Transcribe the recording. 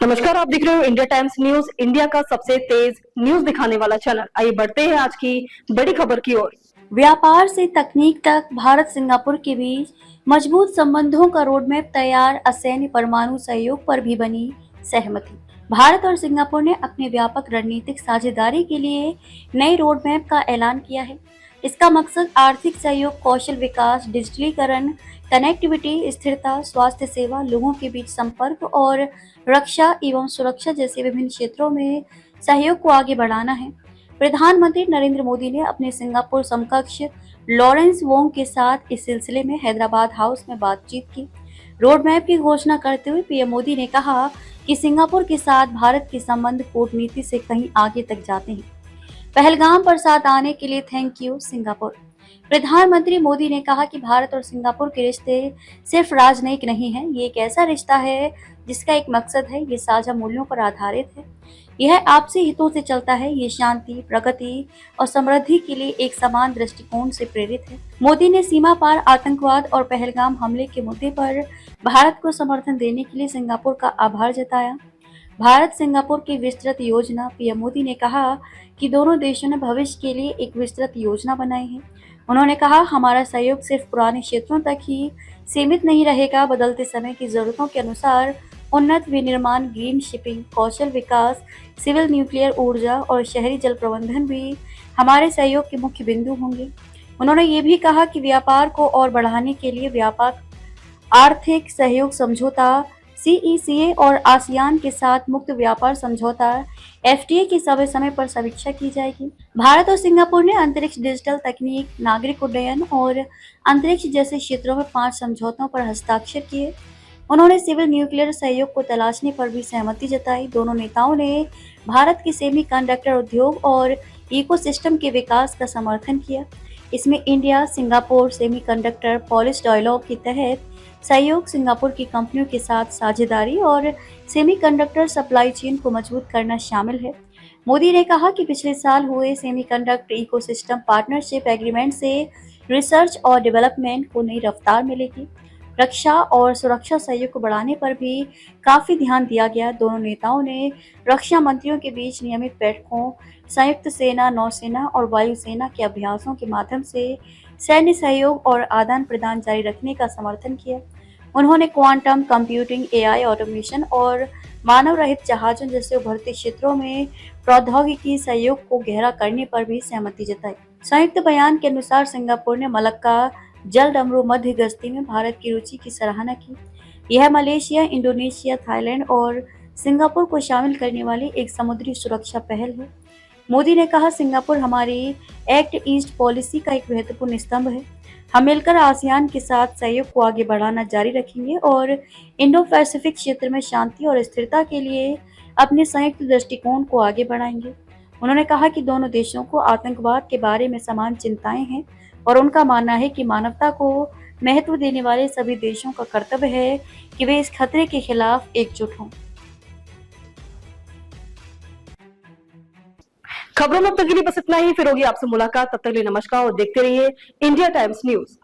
नमस्कार, आप देख रहे हो इंडिया टाइम्स न्यूज, इंडिया का सबसे तेज न्यूज दिखाने वाला चैनल। आइए बढ़ते हैं आज की बड़ी खबर की ओर। व्यापार से तकनीक तक भारत सिंगापुर के बीच मजबूत संबंधों का रोडमैप तैयार, असैन्य परमाणु सहयोग पर भी बनी सहमति। भारत और सिंगापुर ने अपने व्यापक रणनीतिक साझेदारी के लिए नए रोडमैप का ऐलान किया है। इसका मकसद आर्थिक सहयोग, कौशल विकास, डिजिटलीकरण, कनेक्टिविटी, स्थिरता, स्वास्थ्य सेवा, लोगों के बीच संपर्क और रक्षा एवं सुरक्षा जैसे विभिन्न क्षेत्रों में सहयोग को आगे बढ़ाना है। प्रधानमंत्री नरेंद्र मोदी ने अपने सिंगापुर समकक्ष लॉरेंस वोंग के साथ इस सिलसिले में हैदराबाद हाउस में बातचीत की। रोडमैप की घोषणा करते हुए पीएम मोदी ने कहा कि सिंगापुर के साथ भारत के संबंध कूटनीति से कहीं आगे तक जाते हैं। पहलगाम पर साथ आने के लिए थैंक यू सिंगापुर। प्रधानमंत्री मोदी ने कहा कि भारत और सिंगापुर के रिश्ते सिर्फ राजनयिक नहीं है, ये एक ऐसा रिश्ता है जिसका एक मकसद है, ये साझा मूल्यों पर आधारित है, यह आपसी हितों से चलता है, ये शांति, प्रगति और समृद्धि के लिए एक समान दृष्टिकोण से प्रेरित है। मोदी ने सीमा पार आतंकवाद और पहलगाम हमले के मुद्दे पर भारत को समर्थन देने के लिए सिंगापुर का आभार जताया। भारत सिंगापुर की विस्तृत योजना। पीएम मोदी ने कहा कि दोनों देशों ने भविष्य के लिए एक विस्तृत योजना बनाई है। उन्होंने कहा, हमारा सहयोग सिर्फ पुराने क्षेत्रों तक ही सीमित नहीं रहेगा, बदलते समय की जरूरतों के अनुसार उन्नत विनिर्माण, ग्रीन शिपिंग, कौशल विकास, सिविल न्यूक्लियर ऊर्जा और शहरी जल प्रबंधन भी हमारे सहयोग के मुख्य बिंदु होंगे। उन्होंने ये भी कहा कि व्यापार को और बढ़ाने के लिए व्यापक आर्थिक सहयोग समझौता सीईसीए और आसियान के साथ मुक्त व्यापार समझौता एफटीए की समय समय पर समीक्षा की जाएगी। भारत और सिंगापुर ने अंतरिक्ष, डिजिटल तकनीक, नागरिक उड्डयन और अंतरिक्ष जैसे क्षेत्रों में 5 समझौतों पर हस्ताक्षर किए। उन्होंने सिविल न्यूक्लियर सहयोग को तलाशने पर भी सहमति जताई। दोनों नेताओं ने भारत के सेमीकंडक्टर उद्योग और इकोसिस्टम के विकास का समर्थन किया। इसमें India Singapore semiconductor policy dialogue के तहत सहयोग, सिंगापुर की कंपनियों के साथ साझेदारी और सेमीकंडक्टर सप्लाई चेन को मजबूत करना शामिल है। मोदी ने कहा कि पिछले साल हुए सेमीकंडक्टर इकोसिस्टम पार्टनरशिप एग्रीमेंट से रिसर्च और डेवलपमेंट को नई रफ्तार मिलेगी। रक्षा और सुरक्षा सहयोग को बढ़ाने पर भी काफी ध्यान दिया गया। दोनों नेताओं ने रक्षा मंत्रियों के बीच नियमित बैठकों, संयुक्त सेना, नौसेना और वायुसेना के अभ्यासों के माध्यम से सैन्य सहयोग और आदान प्रदान जारी रखने का समर्थन किया। उन्होंने क्वांटम कंप्यूटिंग, एआई, ऑटोमेशन और मानव रहित जहाजों जैसे उभरते क्षेत्रों में प्रौद्योगिकी सहयोग को गहरा करने पर भी सहमति जताई। संयुक्त बयान के अनुसार सिंगापुर ने मलक्का जलडमरू मध्य गश्ती में भारत की रुचि की सराहना की। यह मलेशिया, इंडोनेशिया, थाईलैंड और सिंगापुर को शामिल करने वाली एक समुद्री सुरक्षा पहल है। मोदी ने कहा, सिंगापुर हमारी एक्ट ईस्ट पॉलिसी का एक महत्वपूर्ण स्तंभ है। हम मिलकर आसियान के साथ सहयोग को आगे बढ़ाना जारी रखेंगे और इंडो पैसिफिक क्षेत्र में शांति और स्थिरता के लिए अपने संयुक्त दृष्टिकोण को आगे बढ़ाएंगे। उन्होंने कहा कि दोनों देशों को आतंकवाद के बारे में समान चिंताएं हैं और उनका मानना है कि मानवता को महत्व देने वाले सभी देशों का कर्तव्य है कि वे इस खतरे के खिलाफ एकजुट हों। खबरों में अब तक के लिए बस इतना ही। फिर होगी आपसे मुलाकात, तब तक के लिए नमस्कार और देखते रहिए इंडिया टाइम्स न्यूज।